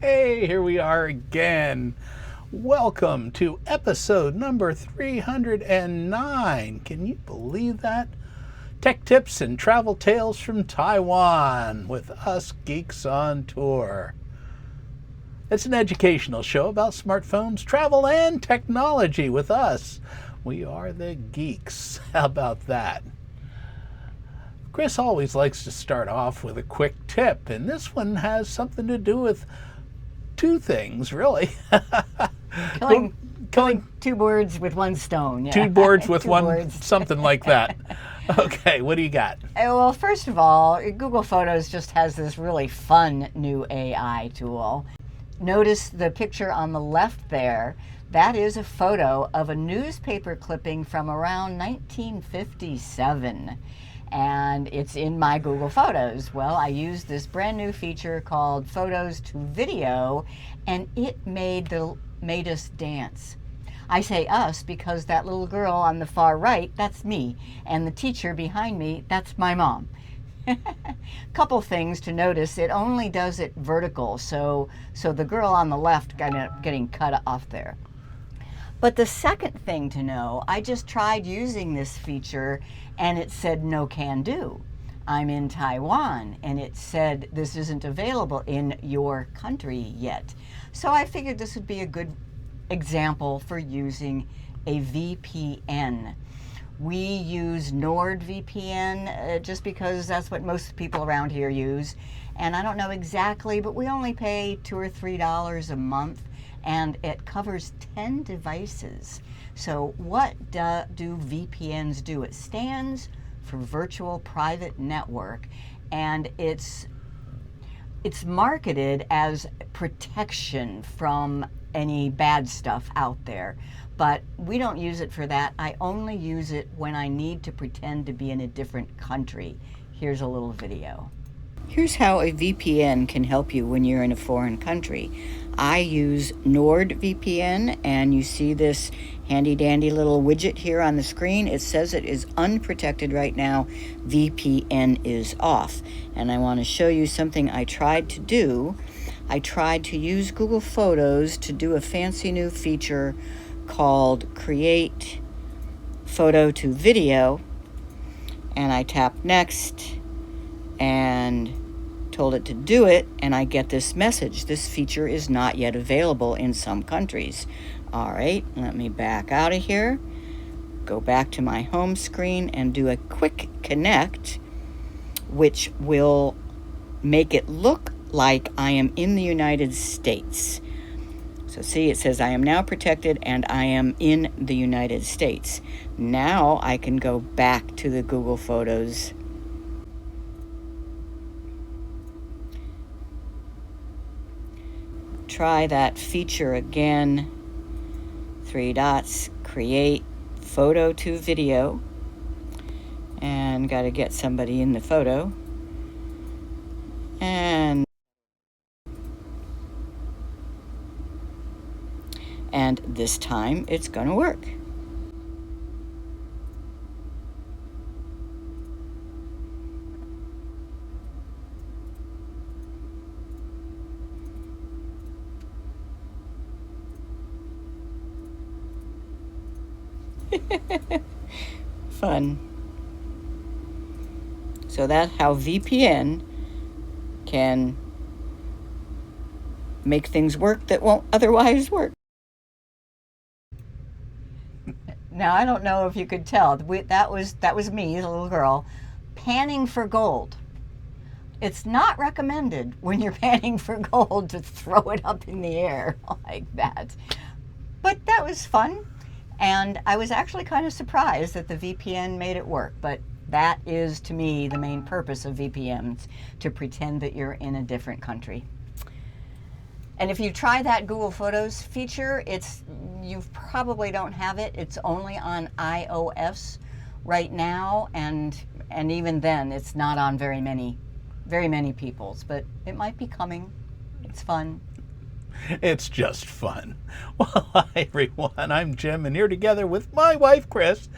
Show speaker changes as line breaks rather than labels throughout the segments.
Hey, here we are again. Welcome to episode number 309. Can you believe that? Tech tips and travel tales from Taiwan with us Geeks on Tour. It's an educational show about smartphones, travel, and technology with us. We are the Geeks. How about that? Chris always likes to start off with a quick tip, and this one has something to do with two things, really.
Killing two birds with one stone. Yeah.
Two birds with one,
birds.
something like that. Okay, what do you got?
Well, first of all, Google Photos just has this really fun new AI tool. Notice the picture on the left there. That is a photo of a newspaper clipping from around 1957. And it's in my Google Photos. Well, I used this brand new feature called Photos to Video, and it made us dance. I say us because that little girl on the far right, that's me, and the teacher behind me, that's my mom. Couple things to notice: it only does it vertical, so the girl on the left ended up getting cut off there. But the second thing to know, I just tried using this feature and it said no can do. I'm in Taiwan and it said this isn't available in your country yet. So I figured this would be a good example for using a VPN. We use NordVPN just because that's what most people around here use. And I don't know exactly, but we only pay $2 or $3 a month. And it covers 10 devices. So what do VPNs do? It stands for Virtual Private Network, and it's marketed as protection from any bad stuff out there. But we don't use it for that. I only use it when I need to pretend to be in a different country. Here's a little video. Here's how a VPN can help you when you're in a foreign country. I use NordVPN, and you see this handy dandy little widget here on the screen. It says it is unprotected right now. VPN is off. And I want to show you something I tried to do. I tried to use Google Photos to do a fancy new feature called Create Photo to Video. And I tapped Next and told it to do it, and I get this message: this feature is not yet available in some countries. All right, let me back out of here, go back to my home screen and do a quick connect, which will make it look like I am in the United States. So see, it says I am now protected and I am in the United States. Now I can go back to the Google Photos try that feature again. 3 dots, create photo to video, and got to get somebody in the photo. And this time it's going to work. Fun. So that's how VPN can make things work that won't otherwise work. Now, I don't know if you could tell, that was me, the little girl, panning for gold. It's not recommended when you're panning for gold to throw it up in the air like that. But that was fun. And I was actually kind of surprised that the VPN made it work, but that is, to me, the main purpose of VPNs, to pretend that you're in a different country. And if you try that Google Photos feature, you probably don't have it. It's only on iOS right now, and even then, it's not on very many people's, but it might be coming. It's fun.
It's just fun. Well, hi everyone, I'm Jim, and here together with my wife, Chris,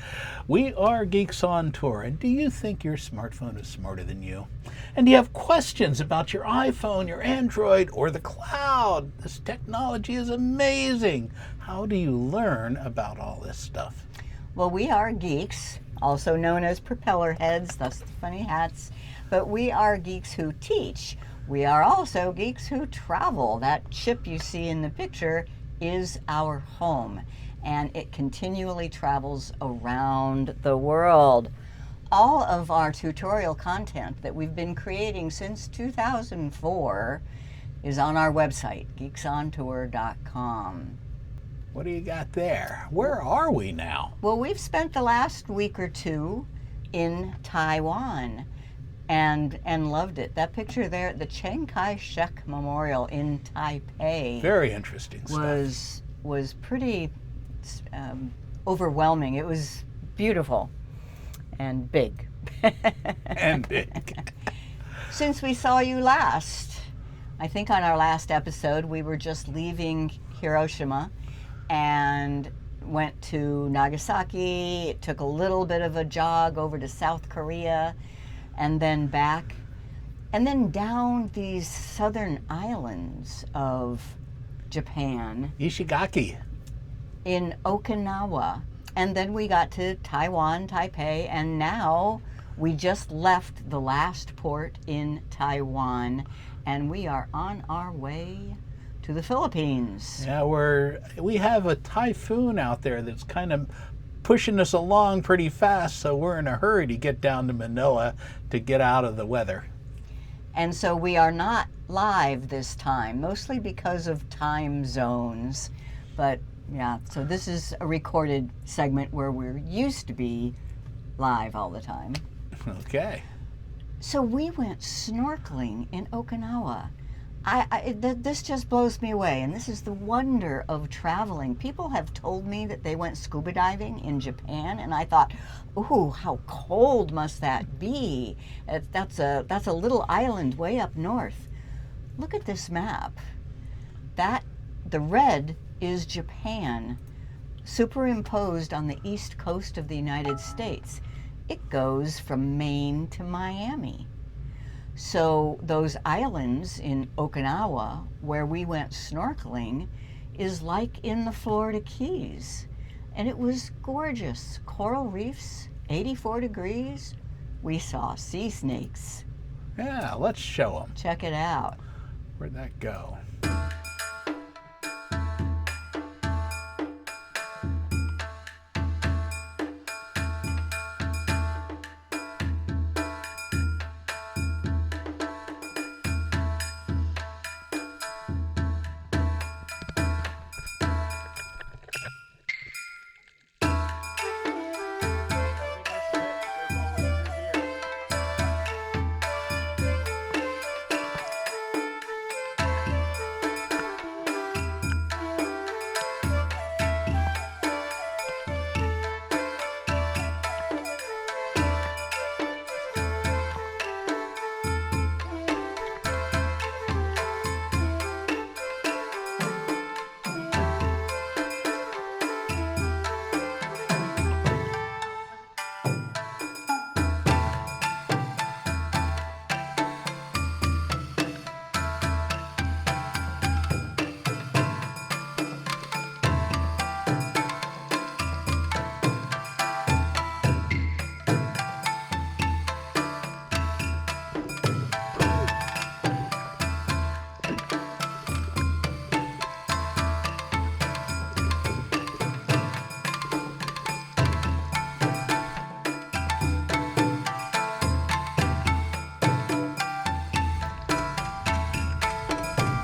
we are Geeks on Tour. And do you think your smartphone is smarter than you? And do you have questions about your iPhone, your Android, or the cloud? This technology is amazing. How do you learn about all this stuff?
Well, we are geeks, also known as propeller heads, thus the funny hats, but we are geeks who teach. We are also geeks who travel. That ship you see in the picture is our home, and it continually travels around the world. All of our tutorial content that we've been creating since 2004 is on our website, geeksontour.com.
What do you got there? Where are we now?
Well, we've spent the last week or two in Taiwan and loved it. That picture there at the Chiang Kai-shek Memorial in Taipei
Very interesting stuff.
was pretty overwhelming. It was beautiful and big.
And big.
Since we saw you last, I think on our last episode we were just leaving Hiroshima and went to Nagasaki. It took a little bit of a jog over to South Korea and then back, and then down these southern islands of Japan
Ishigaki.
in Okinawa. And then we got to Taiwan, Taipei, and now we just left the last port in Taiwan, and we are on our way to the Philippines.
Yeah, we have a typhoon out there that's kind of pushing us along pretty fast, so we're in a hurry to get down to Manila to get out of the weather.
And so we are not live this time, mostly because of time zones. But yeah, so this is a recorded segment where we're used to be live all the time.
Okay.
So we went snorkeling in Okinawa. This just blows me away, and this is the wonder of traveling. People have told me that they went scuba diving in Japan, and I thought, ooh, how cold must that be? That's a little island way up north. Look at this map. The red is Japan, superimposed on the east coast of the United States. It goes from Maine to Miami. So those islands in Okinawa, where we went snorkeling, is like in the Florida Keys. And it was gorgeous. Coral reefs, 84 degrees. We saw sea snakes.
Yeah, let's show them.
Check it out.
Where'd that go?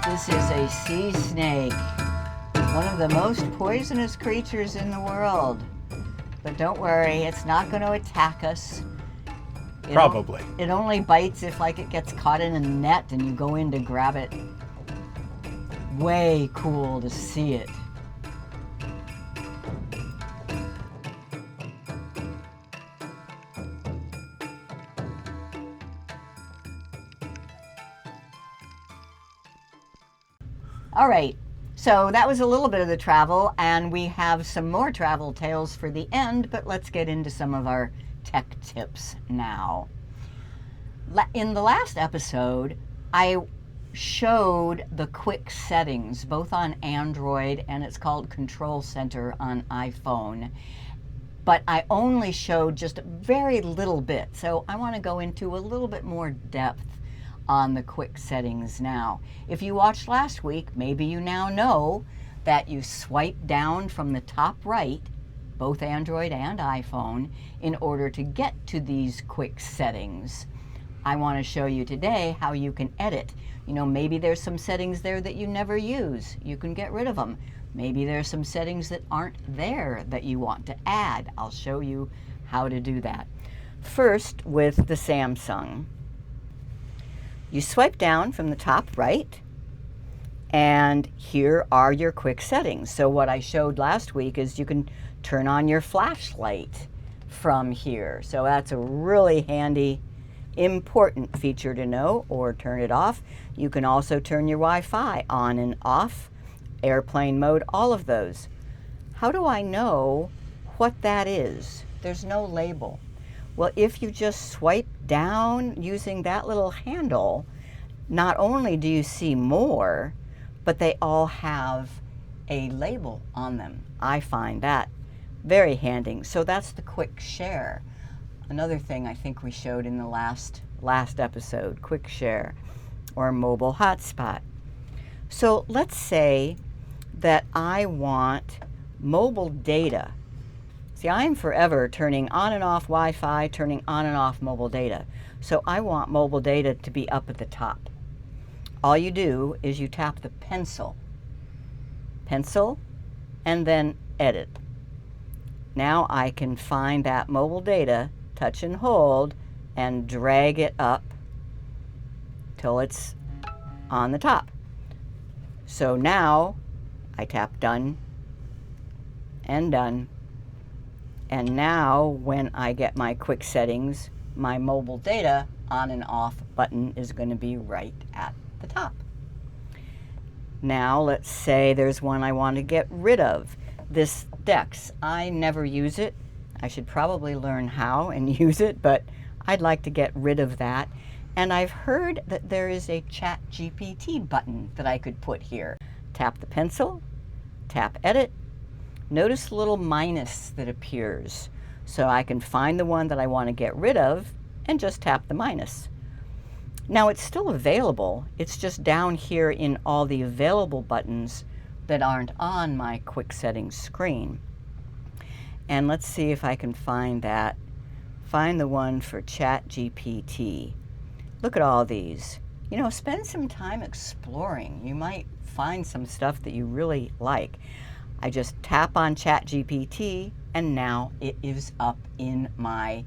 This is a sea snake, one of the most poisonous creatures in the world. But don't worry, it's not going to attack us.
Probably.
It only bites if like it gets caught in a net and you go in to grab it. Way cool to see it. All right, So that was a little bit of the travel, and we have some more travel tales for the end, but let's get into some of our tech tips now. In the last episode, I showed the quick settings, both on Android and it's called Control Center on iPhone. But I only showed just a very little bit, so I want to go into a little bit more depth on the quick settings now. If you watched last week, maybe you now know that you swipe down from the top right, both Android and iPhone, in order to get to these quick settings. I want to show you today how you can edit. You know, maybe there's some settings there that you never use. You can get rid of them. Maybe there's some settings that aren't there that you want to add. I'll show you how to do that. First, with the Samsung. You swipe down from the top right, and here are your quick settings. So what I showed last week is you can turn on your flashlight from here. So that's a really handy, important feature to know, or turn it off. You can also turn your Wi-Fi on and off, airplane mode, all of those. How do I know what that is? There's no label. Well, if you just swipe down using that little handle, not only do you see more, but they all have a label on them. I find that very handy. So that's the quick share. Another thing I think we showed in the last episode, quick share or mobile hotspot. So let's say that I want mobile data. See, I'm forever turning on and off Wi-Fi, turning on and off mobile data. So I want mobile data to be up at the top. All you do is you tap the pencil, and then edit. Now I can find that mobile data, touch and hold, and drag it up till it's on the top. So now I tap done and done. And now when I get my quick settings, my mobile data on and off button is going to be right at the top. Now let's say there's one I want to get rid of. This Dex, I never use it. I should probably learn how and use it, but I'd like to get rid of that. And I've heard that there is a ChatGPT button that I could put here. Tap the pencil, tap edit. Notice the little minus that appears. So I can find the one that I want to get rid of and just tap the minus. Now it's still available. It's just down here in all the available buttons that aren't on my quick settings screen. And let's see if I can find that. Find the one for ChatGPT. Look at all these. You know, spend some time exploring. You might find some stuff that you really like. I just tap on ChatGPT and now it is up in my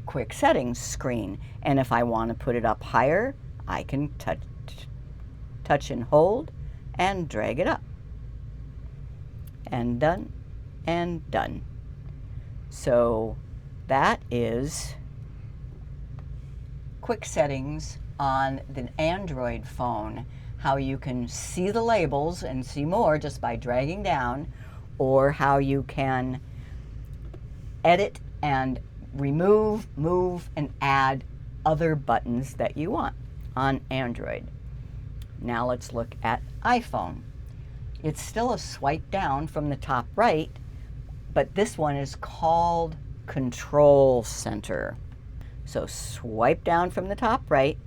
quick settings screen. And if I want to put it up higher, I can touch and hold and drag it up. And done and done. So that is quick settings on the Android phone, how you can see the labels and see more just by dragging down, or how you can edit and remove, move, and add other buttons that you want on Android. Now let's look at iPhone. It's still a swipe down from the top right, but this one is called Control Center. So swipe down from the top right.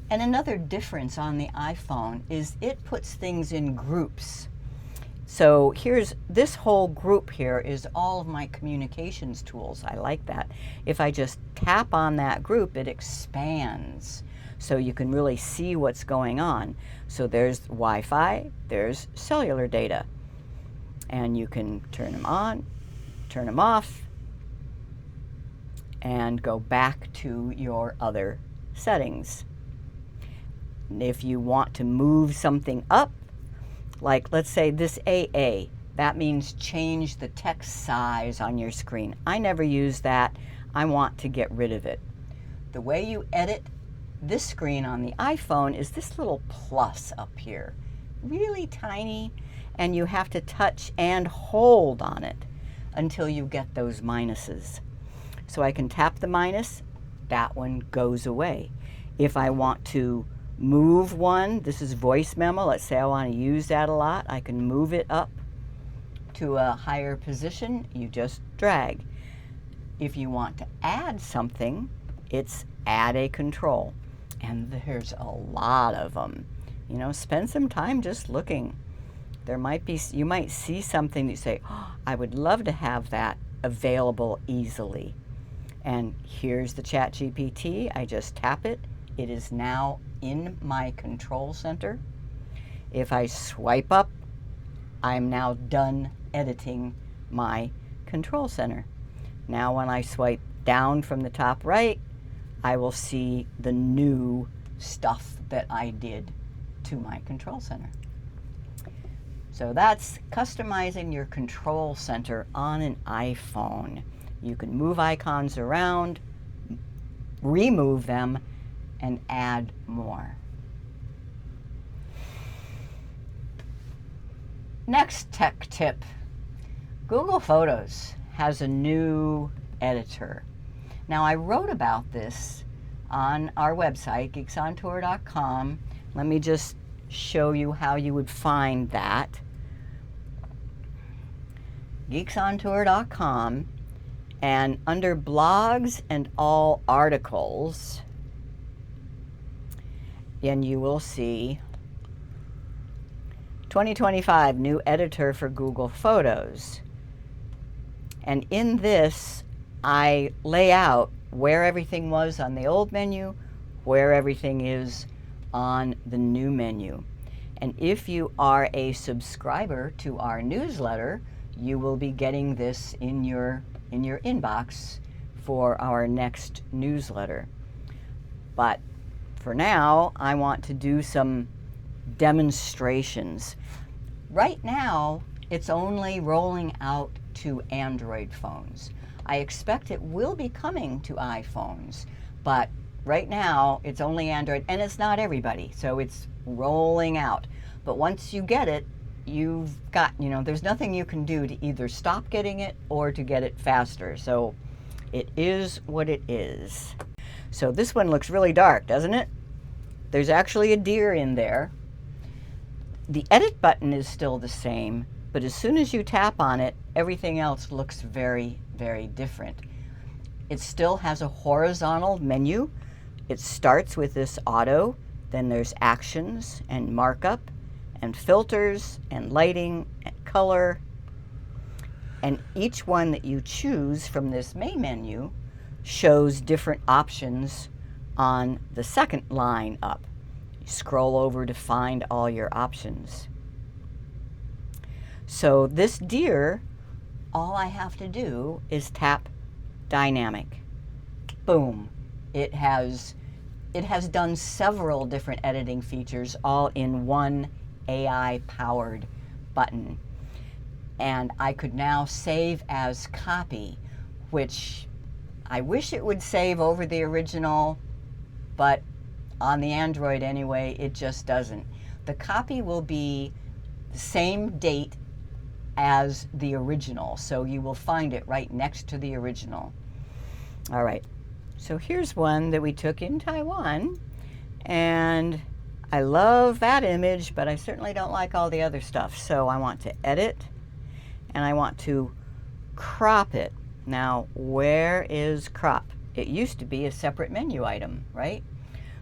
And another difference on the iPhone is it puts things in groups. So here's this whole group here is all of my communications tools. I like that. If I just tap on that group, it expands. So you can really see what's going on. So there's Wi-Fi, there's cellular data. And you can turn them on, turn them off, and go back to your other settings. If you want to move something up, like let's say this AA, that means change the text size on your screen. I never use that. I want to get rid of it. The way you edit this screen on the iPhone is this little plus up here. really tiny, and you have to touch and hold on it until you get those minuses. So I can tap the minus, that one goes away. If I want to move one, this is voice memo, let's say I want to use that a lot, I can move it up to a higher position, you just drag. If you want to add something, it's add a control. And there's a lot of them. You know, spend some time just looking. There might be, you might see something that you say, oh, I would love to have that available easily. And here's the ChatGPT. I just tap it. It is now in my control center. If I swipe up, I'm now done editing my control center. Now when I swipe down from the top right, I will see the new stuff that I did to my control center. So that's customizing your control center on an iPhone. You can move icons around, remove them, and add more. Next tech tip. Google Photos has a new editor. Now, I wrote about this on our website, geeksontour.com. Let me just show you how you would find that. geeksontour.com, and under blogs and all articles, and you will see 2025 new editor for Google Photos. And in this, I lay out where everything was on the old menu, where everything is on the new menu. And if you are a subscriber to our newsletter, you will be getting this in your inbox for our next newsletter. But for now, I want to do some demonstrations. Right now, it's only rolling out to Android phones. I expect it will be coming to iPhones, but right now it's only Android, and it's not everybody, so it's rolling out. But once you get it, you've got, you know, there's nothing you can do to either stop getting it or to get it faster. So it is what it is. So this one looks really dark, doesn't it? There's actually a deer in there. The edit button is still the same, but as soon as you tap on it, everything else looks very, very different. It still has a horizontal menu. It starts with this auto, then there's actions and markup and filters and lighting and color. And each one that you choose from this main menu shows different options on the second line up. You scroll over to find all your options. So this deer, all I have to do is tap dynamic. Boom. It has done several different editing features all in one AI-powered button. And I could now save as copy, which I wish it would save over the original, but on the Android anyway, it just doesn't. The copy will be the same date as the original, so you will find it right next to the original. All right, so here's one that we took in Taiwan, and I love that image, but I certainly don't like all the other stuff. So I want to edit, and I want to crop it. Now, where is crop? It used to be a separate menu item, right?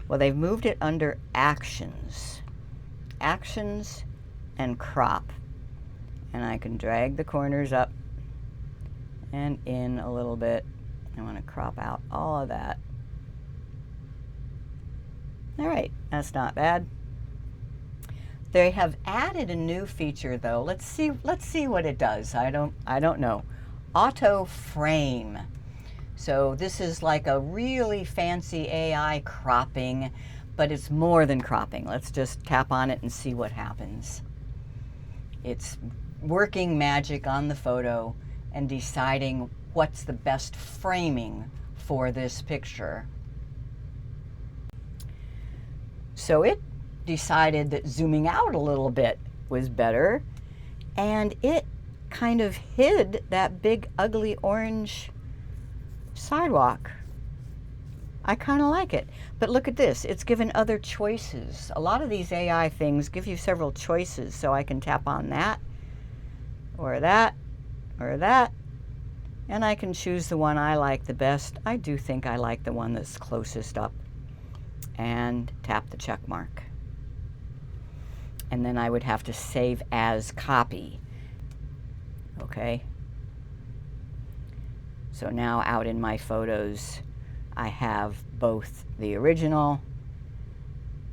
Well, they've moved it under actions. Actions and crop. And I can drag the corners up and in a little bit. I want to crop out all of that. All right, that's not bad. They have added a new feature though. Let's see what it does. I don't know. Auto frame. So this is like a really fancy AI cropping, but it's more than cropping. Let's just tap on it and see what happens. It's working magic on the photo and deciding what's the best framing for this picture. So it decided that zooming out a little bit was better, and it kind of hid that big ugly orange sidewalk. I kind of like it. But look at this, it's given other choices. A lot of these AI things give you several choices, so I can tap on that, or that, or that, and I can choose the one I like the best. I do think I like the one that's closest up, and tap the check mark. And then I would have to save as copy. Okay. So now out in my photos, I have both the original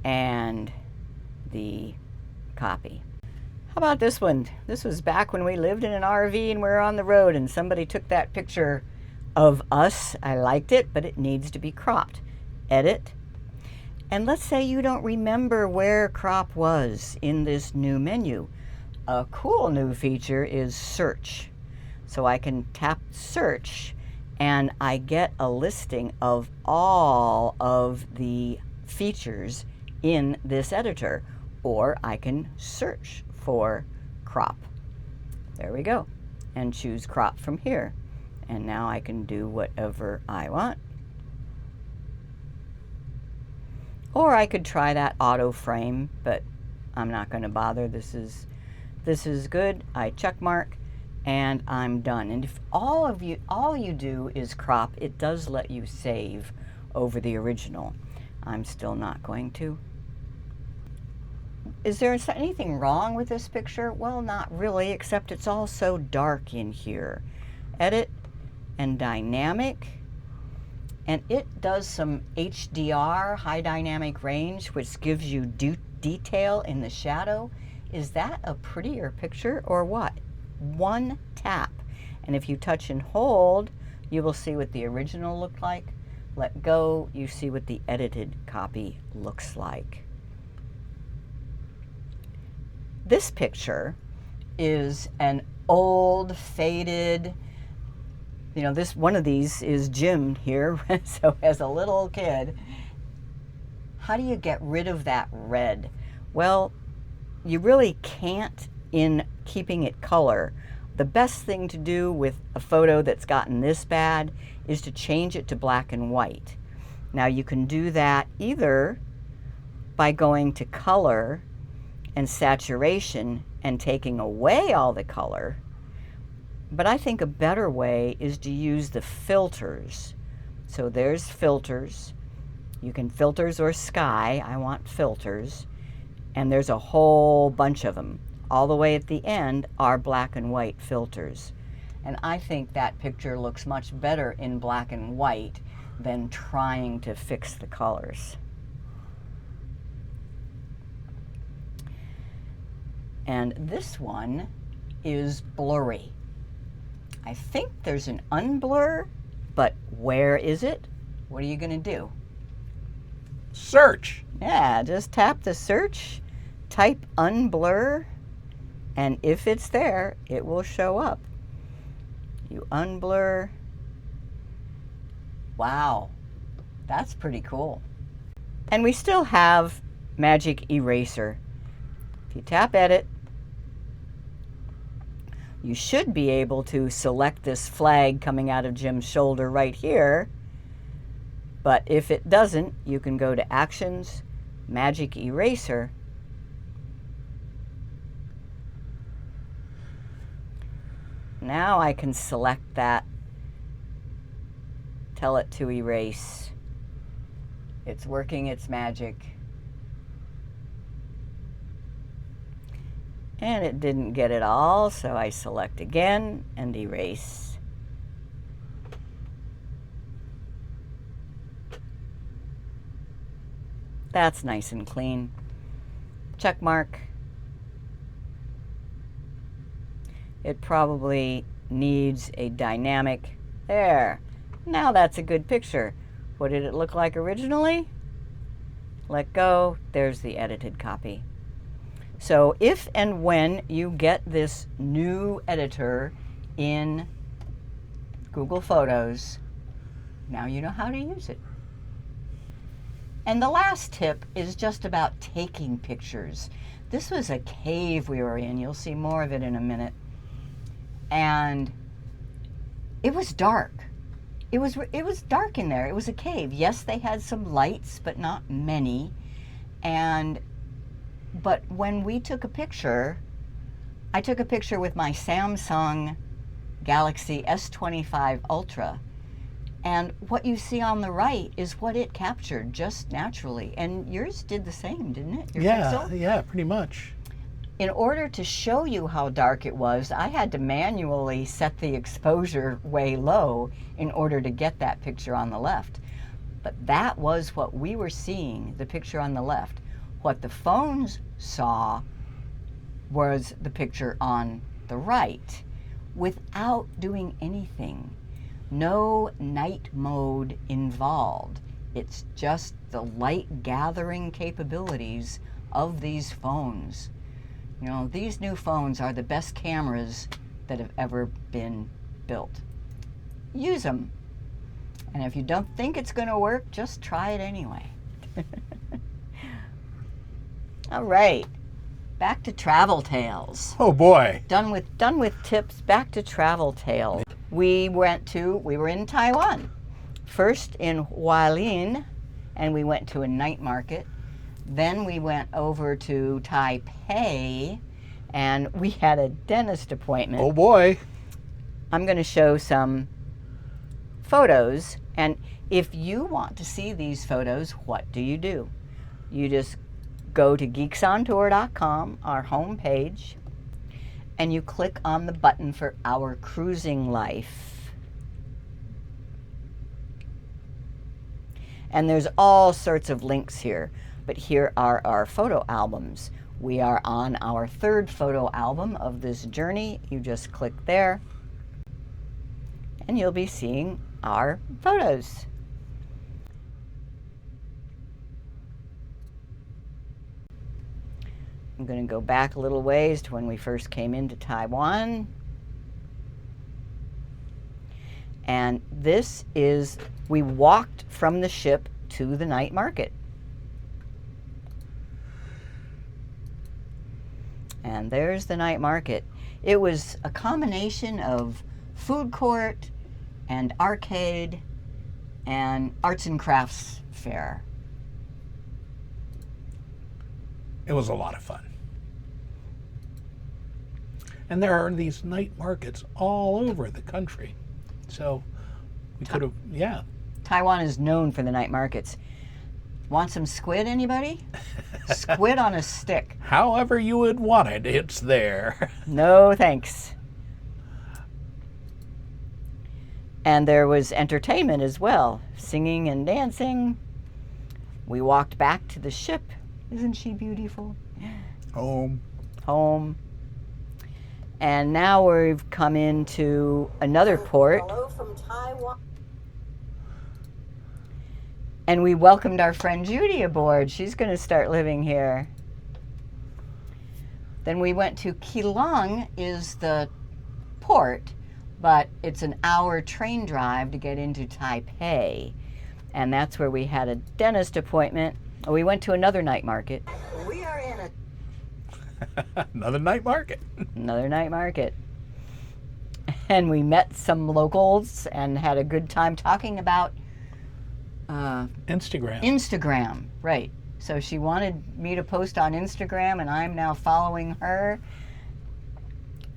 and the copy. How about this one? This was back when we lived in an RV and we were on the road, and somebody took that picture of us. I liked it, but it needs to be cropped. Edit. And let's say you don't remember where crop was in this new menu. A cool new feature is search. So I can tap search and I get a listing of all of the features in this editor, or I can search for crop. There we go, and choose crop from here. And now I can do whatever I want. Or I could try that auto frame, but I'm not going to bother. This is good. I check mark and I'm done. And if all you do is crop, it does let you save over the original. I'm still not going to. Is there anything wrong with this picture? Well, not really, except it's all so dark in here. Edit and dynamic. And it does some HDR, high dynamic range, which gives you detail in the shadow. Is that a prettier picture or what? One tap. And if you touch and hold, you will see what the original looked like. Let go, you see what the edited copy looks like. This picture is an old, faded, this one of these is Jim here, so as a little kid. How do you get rid of that red? Well, you really can't in keeping it color. The best thing to do with a photo that's gotten this bad is to change it to black and white. Now you can do that either by going to color and saturation and taking away all the color, but I think a better way is to use the filters. So there's filters. You can filters or sky. I want filters. And there's a whole bunch of them. All the way at the end are black and white filters. And I think that picture looks much better in black and white than trying to fix the colors. And this one is blurry. I think there's an unblur, but where is it? What are you going to do?
Search.
Yeah, just tap the search, type unblur, and if it's there, it will show up. You unblur. Wow, that's pretty cool. And we still have Magic Eraser. If you tap edit, you should be able to select this flag coming out of Jim's shoulder right here. But if it doesn't, you can go to Actions, Magic Eraser. Now I can select that, tell it to erase. It's working its magic. And it didn't get it all, so I select again and erase. That's nice and clean. Check mark. It probably needs a dynamic. There. Now that's a good picture. What did it look like originally? Let go. There's the edited copy. So if and when you get this new editor in Google Photos, now you know how to use it. And the last tip is just about taking pictures. This was a cave we were in. You'll see more of it in a minute. And it was dark. It was dark in there. It was a cave. Yes, they had some lights, but not many. But when we took a picture, I took a picture with my Samsung Galaxy S25 Ultra. And what you see on the right is what it captured just naturally. And yours did the same, didn't it? Your Pixel?
Yeah, pretty much.
In order to show you how dark it was, I had to manually set the exposure way low in order to get that picture on the left. But that was what we were seeing, the picture on the left. What the phones saw was the picture on the right without doing anything. No night mode involved. It's just the light gathering capabilities of these phones. You know, these new phones are the best cameras that have ever been built. Use them. And if you don't think it's going to work, just try it anyway. All right. Back to travel tales.
Oh boy.
Done with tips, back to travel tales. We were in Taiwan. First in Hualien, and we went to a night market. Then we went over to Taipei, and we had a dentist appointment.
Oh boy.
I'm going to show some photos, and if you want to see these photos, what do? You just go to geeksontour.com, our homepage, and you click on the button for Our Cruising Life. And there's all sorts of links here, but here are our photo albums. We are on our third photo album of this journey. You just click there, and you'll be seeing our photos. I'm going to go back a little ways to when we first came into Taiwan. And this is, we walked from the ship to the night market. And there's the night market. It was a combination of food court and arcade and arts and crafts fair.
It was a lot of fun. And there are these night markets all over the country. So we could have, yeah.
Taiwan is known for the night markets. Want some squid, anybody? Squid on a stick.
However you would want it, it's there.
No thanks. And there was entertainment as well, singing and dancing. We walked back to the ship. Isn't she beautiful? Home. And now we've come into another port. Hello from Taiwan. And we welcomed our friend Judy aboard. She's going to start living here. Then we went to Keelung, is the port, but it's an hour train drive to get into Taipei. And that's where we had a dentist appointment. We went to another night market. We are in
another night market.
Another night market. And we met some locals and had a good time talking about Instagram, right. So she wanted me to post on Instagram, and I'm now following her.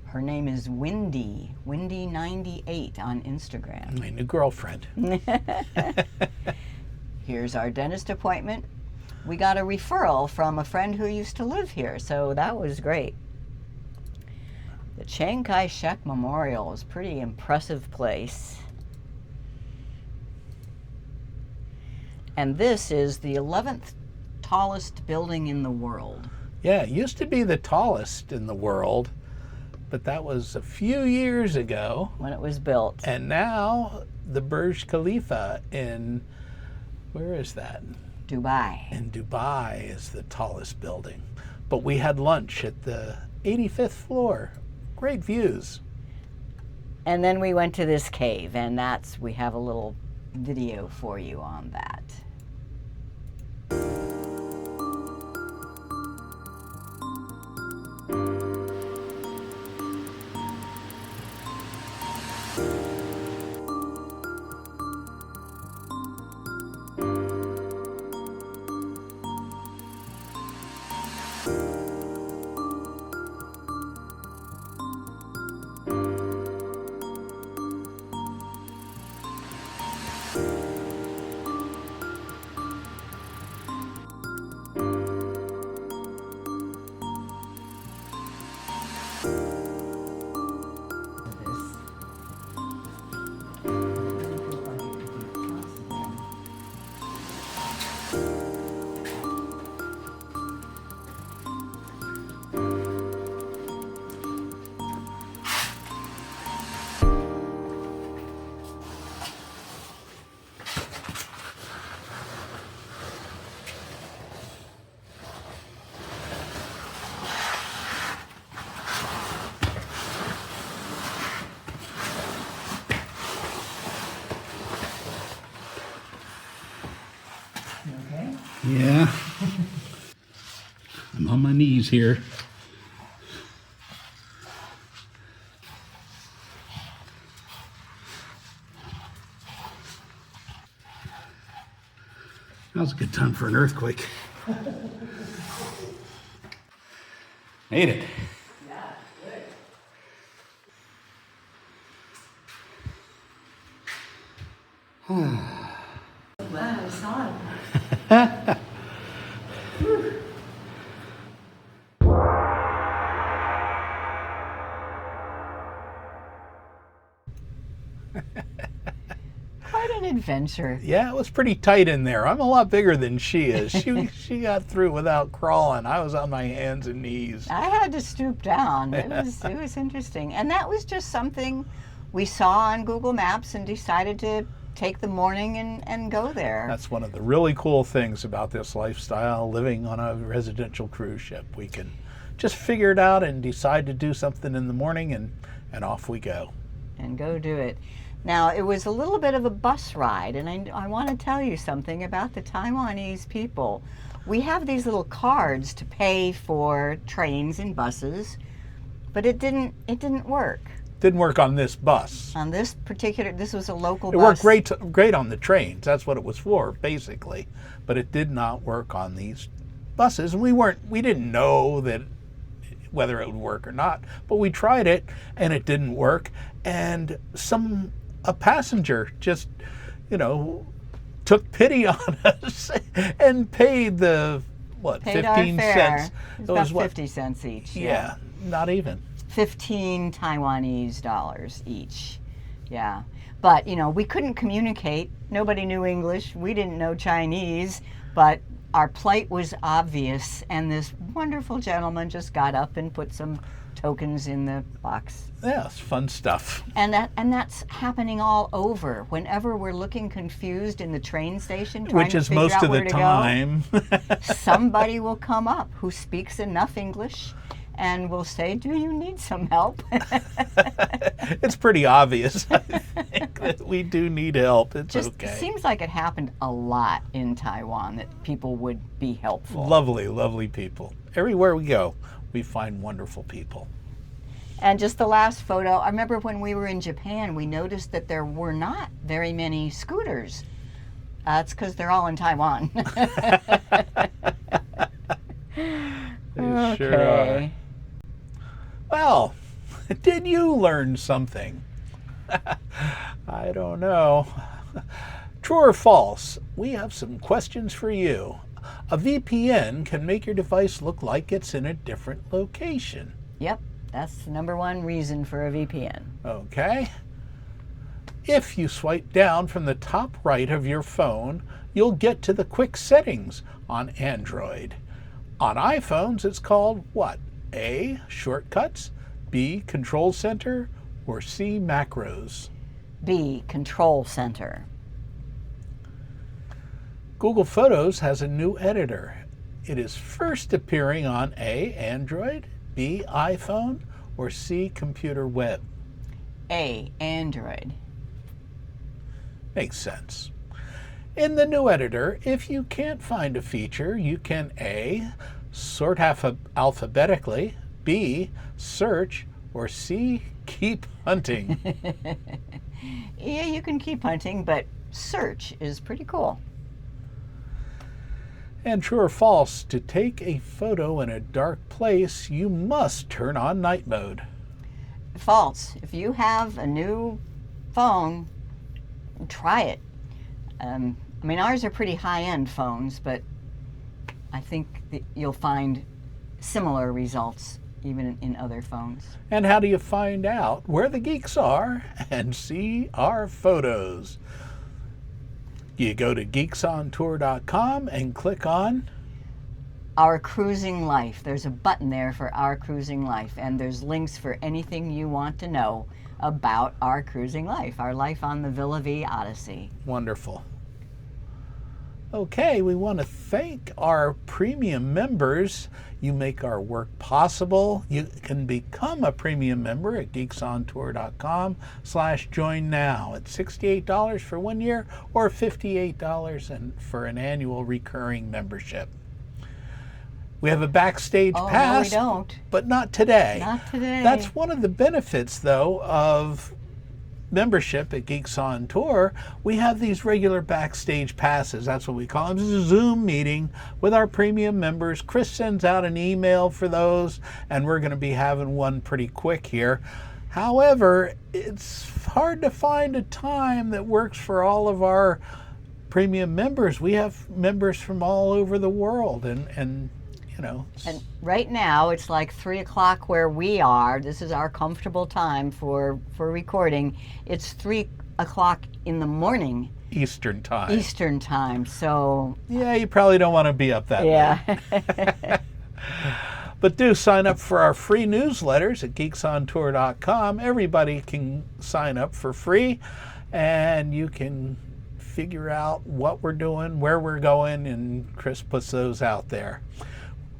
Her name is Windy98 on Instagram.
My new girlfriend.
Here's our dentist appointment. We got a referral from a friend who used to live here, so that was great. The Chiang Kai-shek Memorial is a pretty impressive place. And this is the 11th tallest building in the world.
Yeah, it used to be the tallest in the world, but that was a few years ago.
When it was built.
And now the Burj Khalifa in, where is that?
Dubai.
In Dubai is the tallest building. But we had lunch at the 85th floor. Great views.
And then we went to this cave, and we have a little video for you on that.
Yeah. I'm on my knees here. Now's a good time for an earthquake. Made it.
Yeah, good. Wow, it's on. Quite an adventure.
Yeah, it was pretty tight in there. I'm a lot bigger than she is. She got through without crawling. I was on my hands and knees.
I had to stoop down. It was interesting. And that was just something we saw on Google Maps and decided to take the morning and go there.
That's one of the really cool things about this lifestyle, living on a residential cruise ship. We can just figure it out and decide to do something in the morning, and off we go.
And go do it. Now, it was a little bit of a bus ride, and I want to tell you something about the Taiwanese people. We have these little cards to pay for trains and buses, but it didn't work.
Didn't work on this bus.
On this particular, this was a local
It
bus.
worked great on the trains. That's what it was for, basically. But it did not work on these buses. And we didn't know that whether it would work or not. But we tried it, and it didn't work. And a passenger just, took pity on us and paid the,
Paid
15
our fare.
cents.
It was about 50 cents each.
Yeah, not even.
15 Taiwanese dollars each. Yeah. But, we couldn't communicate. Nobody knew English. We didn't know Chinese. But our plight was obvious. And this wonderful gentleman just got up and put some tokens in the box.
Yeah, it's fun stuff.
And that's happening all over. Whenever we're looking confused in the train station, trying
Which is
to figure
most
out
of
where
the
to
time.
go, somebody will come up who speaks enough English and will say, "Do you need some help?"
It's pretty obvious, I think, that we do need help. It's
Just
okay.
seems like it happened a lot in Taiwan that people would be helpful.
Lovely, lovely people. Everywhere we go, we find wonderful people.
And just the last photo, I remember when we were in Japan, we noticed that there were not very many scooters. It's because they're all in Taiwan.
They sure are. Well, did you learn something? I don't know. True or false? We have some questions for you. A VPN can make your device look like it's in a different location.
Yep, that's the number one reason for a VPN.
Okay. If you swipe down from the top right of your phone, you'll get to the quick settings on Android. On iPhones, it's called what? A, shortcuts, B, control center, or C, macros?
B, control center.
Google Photos has a new editor. It is first appearing on A, Android, B, iPhone, or C, computer web?
A, Android.
Makes sense. In the new editor, if you can't find a feature, you can A, sort alphabetically, B, search, or C, keep hunting.
Yeah, you can keep hunting, but search is pretty cool.
And true or false, to take a photo in a dark place, you must turn on night mode.
False. If you have a new phone, try it. Ours are pretty high-end phones, but I think that you'll find similar results even in other phones.
And how do you find out where the geeks are and see our photos? You go to geeksontour.com and click on
Our Cruising Life. There's a button there for Our Cruising Life, and there's links for anything you want to know about our cruising life, our life on the Villa Vie Odyssey.
Wonderful. Okay, we want to thank our premium members. You make our work possible. You can become a premium member at geeksontour.com/join now. It's $68 for 1 year or $58 for an annual recurring membership. We have a backstage pass,
no, we don't.
but not today.
Not today.
That's one of the benefits, though, of membership at Geeks on Tour. We have these regular backstage passes. That's what we call them. It's a Zoom meeting with our premium members. Chris sends out an email for those, and we're going to be having one pretty quick here. However, it's hard to find a time that works for all of our premium members. We have members from all over the world, and you know.
And right now it's like 3 o'clock where we are. This is our comfortable time for recording. It's 3 o'clock in the morning.
Eastern time.
Eastern time. So
yeah, you probably don't want to be up that late. But do sign up for our free newsletters at geeksontour.com. Everybody can sign up for free, and you can figure out what we're doing, where we're going, and Chris puts those out there.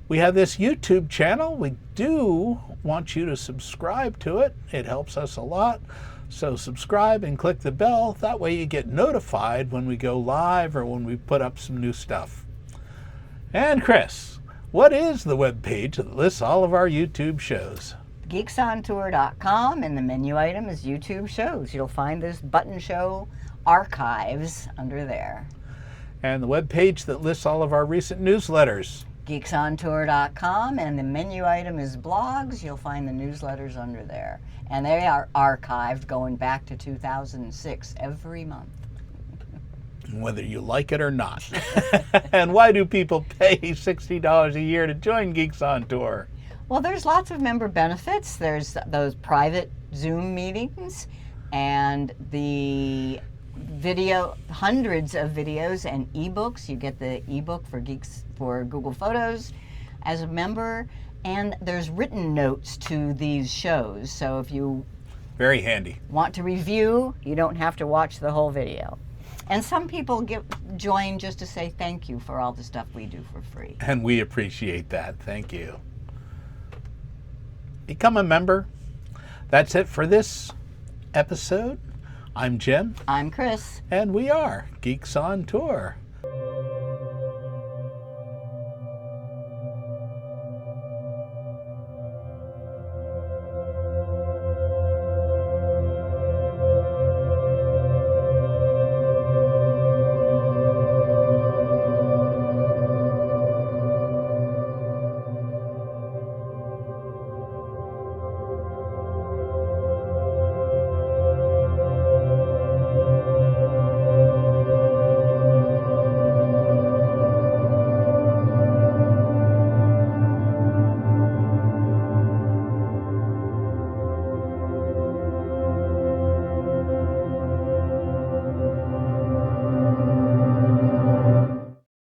We have this YouTube channel. We do want you to subscribe to it. It helps us a lot. So subscribe and click the bell. That way you get notified when we go live or when we put up some new stuff. And Chris, what is the web page that lists all of our YouTube shows?
geeksontour.com, and the menu item is YouTube shows. You'll find this button show archives under there.
And the web page that lists all of our recent newsletters?
geeksontour.com, and the menu item is blogs. You'll find the newsletters under there. And they are archived going back to 2006 every month.
Whether you like it or not. And why do people pay $60 a year to join Geeks on Tour?
Well, there's lots of member benefits. There's those private Zoom meetings and the video, hundreds of videos and ebooks. You get the ebook for Google Photos as a member, and there's written notes to these shows. So if you
very handy
want to review, you don't have to watch the whole video. And some people join just to say thank you for all the stuff we do for free.
And we appreciate that. Thank you. Become a member. That's it for this episode. I'm Jim.
I'm Chris.
And we are Geeks on Tour.